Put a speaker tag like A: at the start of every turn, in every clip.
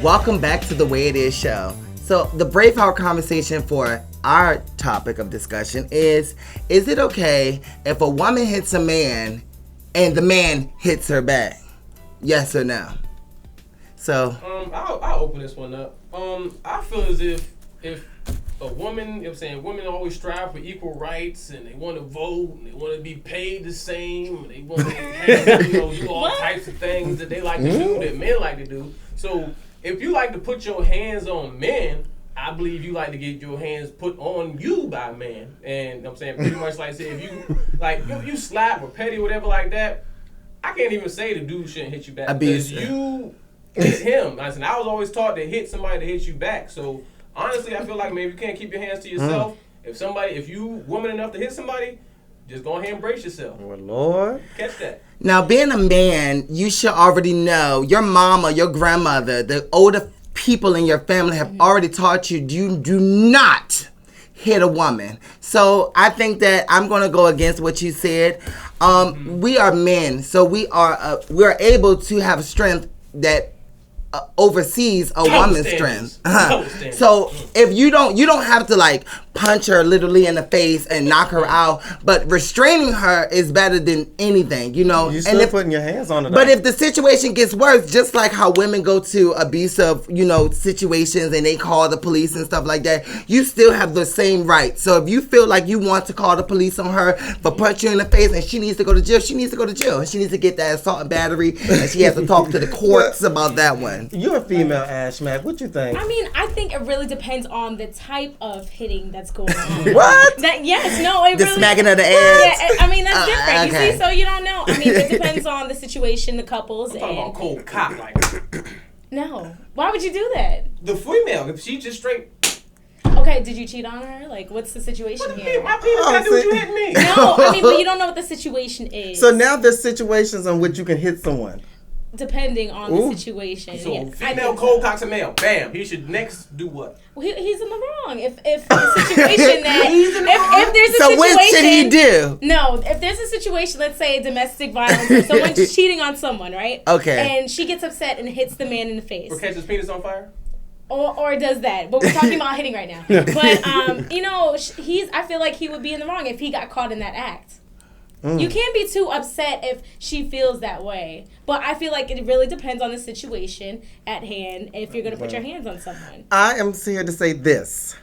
A: Welcome back to the Way It Is show. So the Braveheart conversation for our topic of discussion is it okay if a woman hits a man and the man hits her back? Yes or no? So
B: I'll open this one up. I feel as if a woman, you know what I'm saying, women always strive for equal rights and they want to vote and they want to be paid the same and they want to do all types of things that they like to do that men like to do. So if you like to put your hands on men, I believe you like to get your hands put on you by men. And you know what I'm saying, pretty much like say if you slap or petty or whatever like that, I can't even say the dude shouldn't hit you back because you hit him. I was always taught to hit somebody to hit you back. So honestly, I feel like maybe you can't keep your hands to yourself. If you woman enough to hit somebody, just go ahead and brace yourself.
C: Oh, Lord.
B: Catch that.
A: Now, being a man, you should already know your mama, your grandmother, the older people in your family have already taught you do not hit a woman. So I think that I'm going to go against what you said. We are men, so we are able to have strength that oversees a woman's strength. So if you don't have to like punch her literally in the face and knock her out, but restraining her is better than anything, you know.
C: You still putting your hands on her.
A: But if the situation gets worse, just like how women go to abusive, situations and they call the police and stuff like that, you still have the same right. So if you feel like you want to call the police on her for punching you in the face and she needs to go to jail, she needs to go to jail. And she needs to get that assault and battery and she has to talk to the courts about that one.
C: You're a female, Ash Mack. What you think?
D: I mean, I think it really depends on the type of hitting that's going on.
A: What?
D: The
A: smacking of the ass.
D: Yeah, I mean, that's different.
A: Okay.
D: You see, so you don't know. I mean, it depends on the situation, the couples.
B: I'm talking about cold cock like.
D: No. Why would you do that?
B: The female, if she just straight.
D: Okay, did you cheat on her? Like, what's the situation here?
B: My penis got to do what you hit me.
D: No, I mean, but you don't know what the situation is.
C: So now there's situations in which you can hit someone.
D: Depending on the situation.
B: So
D: yeah,
B: female cold cocks a male. Bam. He should next do what?
D: Well, he's in the wrong. If the situation that if there's a situation.
A: So what should he do?
D: No, if there's a situation, let's say domestic violence, or someone's cheating on someone, right?
A: Okay.
D: And she gets upset and hits the man in the face.
B: Or catch his penis on fire.
D: Or does that? But we're talking about hitting right now. But I feel like he would be in the wrong if he got caught in that act. You can't be too upset if she feels that way. But I feel like it really depends on the situation at hand if you're going to put your hands on someone.
C: I am here to say this.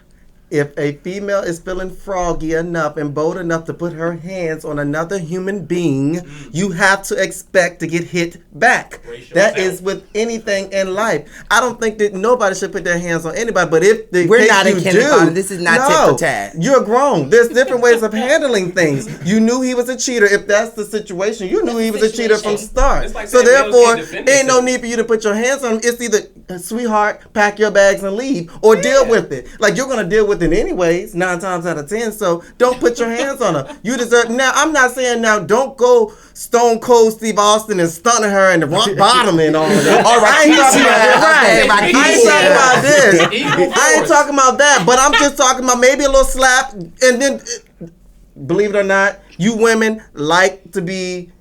C: If a female is feeling froggy enough and bold enough to put her hands on another human being, you have to expect to get hit back. That is with anything in life. I don't think that nobody should put their hands on anybody, but if the
A: We're not in kindergarten. This is not tit for tat.
C: You're grown. There's different ways of handling things. You knew he was a cheater. If that's the situation, you knew he was a cheater from start.
B: Like
C: so therefore, ain't no need for you to put your hands on him. It's either, sweetheart, pack your bags and leave, or deal with it. Like, you're going to deal with it anyways, 9 times out of 10. So don't put your hands on her. You deserve. Now, I'm not saying now don't go Stone Cold Steve Austin and stunning her in the rock bottom and all that. I ain't talking about that. But I'm just talking about maybe a little slap, and then, believe it or not, you women like to be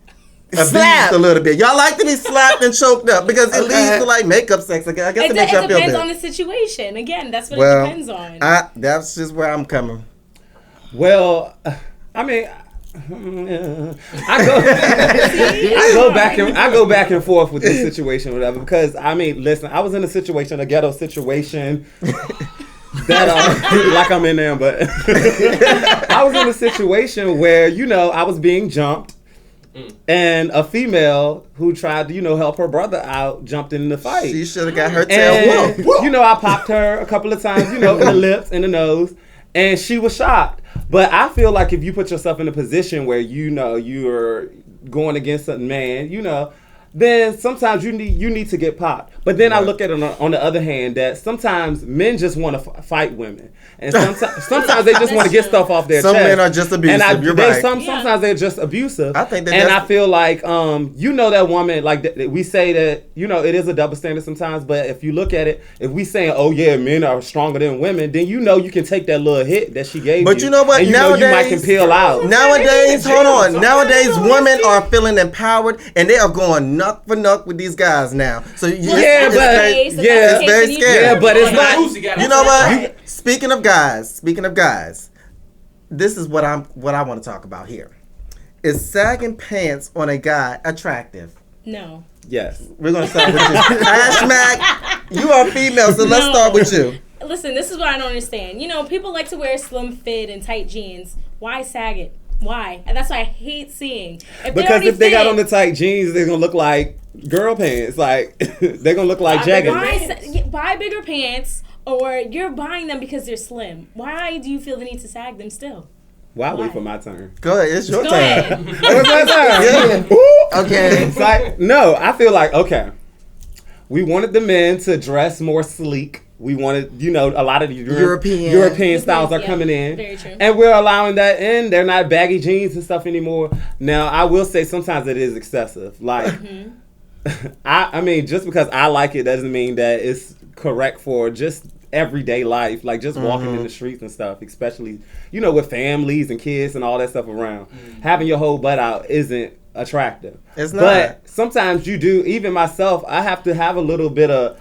C: abused a little bit. Y'all like to be slapped and choked up because it leads to like makeup sex. I guess it makes y'all feel better.
D: It depends on the situation. Again, that's what it depends on.
C: That's just where I'm coming.
E: Well, I mean, I go back and forth with this situation, whatever. Because I mean, listen, I was in a ghetto situation. That like I'm in there, but I was in a situation where I was being jumped. And a female who tried to, help her brother out jumped in the fight.
C: She should have got her tail whooped.
E: I popped her a couple of times, in the lips, in the nose, and she was shocked. But I feel like if you put yourself in a position where you're going against a man, then sometimes you need to get popped. But then I look at it on the other hand that sometimes men just want to fight women, and sometimes they just want to get stuff off their
C: Some
E: chest.
C: men are just abusive.
E: And
C: You're right.
E: Sometimes they're just abusive.
C: I think that
E: and
C: that's-
E: I feel like that woman, like we say that it is a double standard sometimes. But if you look at it, if we saying, oh yeah, men are stronger than women, then you can take that little hit that she gave you.
C: But you know what?
E: And
C: Nowadays,
E: you might can peel out.
C: Nowadays, hold on. Nowadays, women are feeling empowered, and they are going knuck for knuck with these guys now. So it's very scary.
E: Yeah, but it's not.
C: You know what? Speaking of guys, this is what I want to talk about here. Is sagging pants on a guy attractive?
D: No.
E: Yes.
C: We're gonna start with you. Ash Mac, you are female, so let's start with you.
D: Listen, this is what I don't understand. People like to wear slim fit and tight jeans. Why sag it? Why? And that's what I hate seeing.
E: Because if they got on the tight jeans, they're gonna look like girl pants. Like they're gonna look like jagged.
D: Buy bigger pants, or you're buying them because they're slim. Why do you feel the need to sag them still?
E: Why wait for my turn?
C: Go ahead, it's your
D: Go
C: turn.
D: ahead.
E: It's my turn.
C: Yeah.
A: Okay.
E: It's like, no, I feel like, okay, we wanted the men to dress more sleek. We wanted, a lot of the European styles are coming in.
D: Very true.
E: And we're allowing that in. They're not baggy jeans and stuff anymore. Now, I will say sometimes it is excessive. Like, I mean, just because I like it doesn't mean that it's correct for just everyday life, like just walking in the streets and stuff, especially, with families and kids and all that stuff around. Having your whole butt out isn't attractive.
C: It's not.
E: But sometimes you do, even myself, I have to have a little bit of,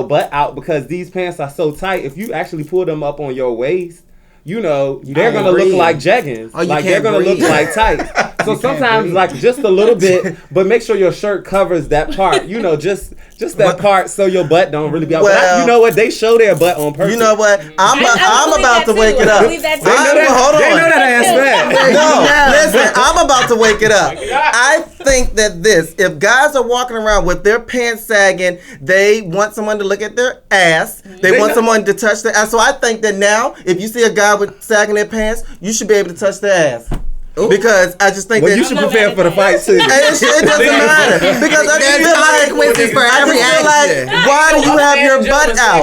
E: butt out because these pants are so tight. If you actually pull them up on your waist, they're going to look like jeggings.
A: Oh,
E: like they're going to look like tights. So sometimes like just a little bit, but make sure your shirt covers that part, just that part so your butt don't really be out.
C: Well,
E: you know what? They show their butt on purpose.
C: You know what? I'm about to wake it up.
D: Hold
C: on.
E: They know that aspect.
C: No, listen, I'm about to wake it up. I think that if guys are walking around with their pants sagging, they want someone to look at their ass. They want someone to touch their ass. So I think that now, if you see a guy with sagging their pants, you should be able to touch their ass. Ooh. Because I just think that
E: you should prepare for the fight too.
C: It doesn't matter because I just feel like why do you have your butt out?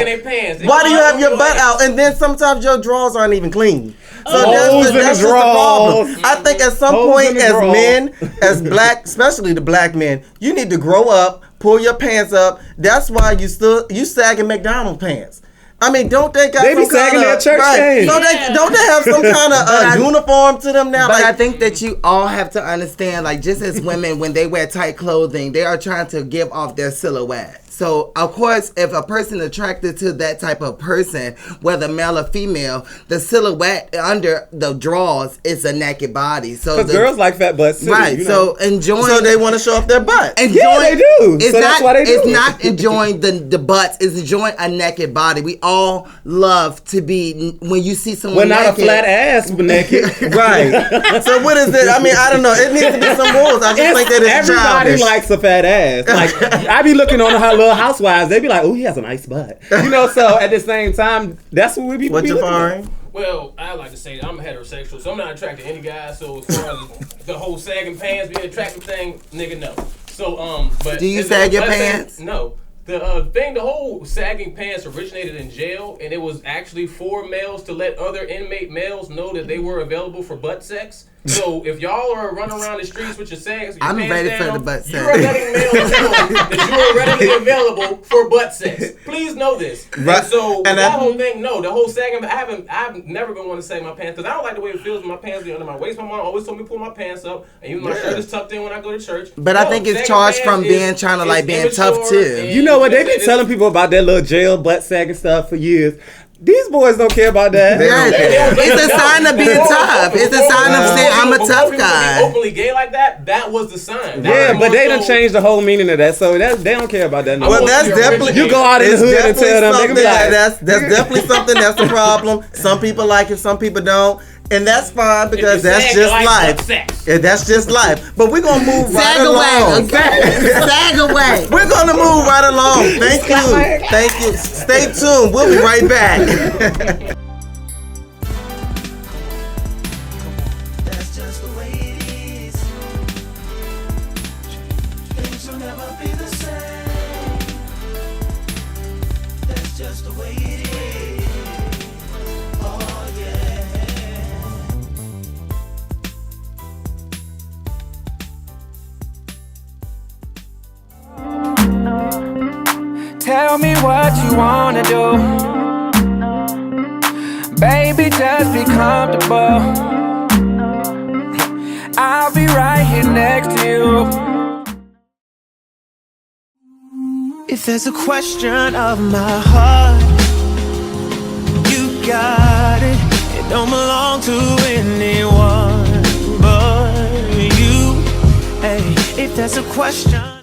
C: Why do you have your butt out? And then sometimes your drawers aren't even clean. So that's just the problem. I think at some point as men, as black, especially the black men, you need to grow up, pull your pants up. That's why you sagging McDonald's pants. I mean, don't they got some
E: sagging
C: kind
E: their
C: of
E: church thing?
C: Don't they have some kind of uniform to them now?
A: But I think that you all have to understand, like, just as women, when they wear tight clothing, they are trying to give off their silhouette. So, of course, if a person attracted to that type of person, whether male or female, the silhouette under the drawers is a naked body. So
E: because girls like fat butts too.
A: Right. So enjoying.
C: So they want to show off their butt.
E: Yeah, they do.
A: It's
E: so
A: not.
E: That's why they do.
A: It's not enjoying the butts. It's enjoying a naked body. We all love to be when you see someone.
E: Well, not
A: naked,
E: a flat ass, but naked.
C: Right. So what is it? I mean, I don't know. It needs to be some rules. I just think that it's
E: everybody
C: childish.
E: likes a fat ass. Like I be looking on her little housewives. They be like, "Oh, he has a nice butt." So at the same time, that's what we be.
C: What you find?
B: Well, I like to say that I'm heterosexual, so I'm not attracted to any guy. So as far as the whole sagging pants being attractive thing, nigga, no. So but
A: do you sag your pants?
B: No. The whole sagging pants originated in jail, and it was actually for males to let other inmate males know that they were available for butt sex. So if y'all are running around the streets with your sags,
A: I'm ready for the butt sex.
B: You are letting males know that you are readily available for butt sex. Please know this.
C: Right.
B: And so
C: and
B: that whole thing, no, the whole sagging. I've never been one to sag my pants because I don't like the way it feels when my pants be under my waist. My mom always told me to pull my pants up, and even my shirt is tucked in when I go to church.
A: But I think it's charged from being trying to like being tough too.
E: You know what? They've been telling people about that little jail butt sagging stuff for years. These boys don't care about that.
A: It's a sign of being tough. It's a sign of saying I'm a tough guy.
B: Openly gay like that, that was the sign.
E: Yeah, but they done changed the whole meaning of that, so they don't care about that. No
C: Well,
E: more.
C: that's definitely
E: you go out in the hood and tell them they can be like,
C: that's definitely something that's a problem. Some people like it, some people don't. And that's fine because that's just life. That's just life. But we're going to move right along.
A: Sag away.
C: We're going to move right along. Thank you. Thank you. Stay tuned. We'll be right back.
F: That's just the way it is. Things will never tell me what you wanna do. Baby, just be comfortable. I'll be right here next to you. If there's a question of my heart, you got it. It don't belong to anyone but you. Hey, if there's a question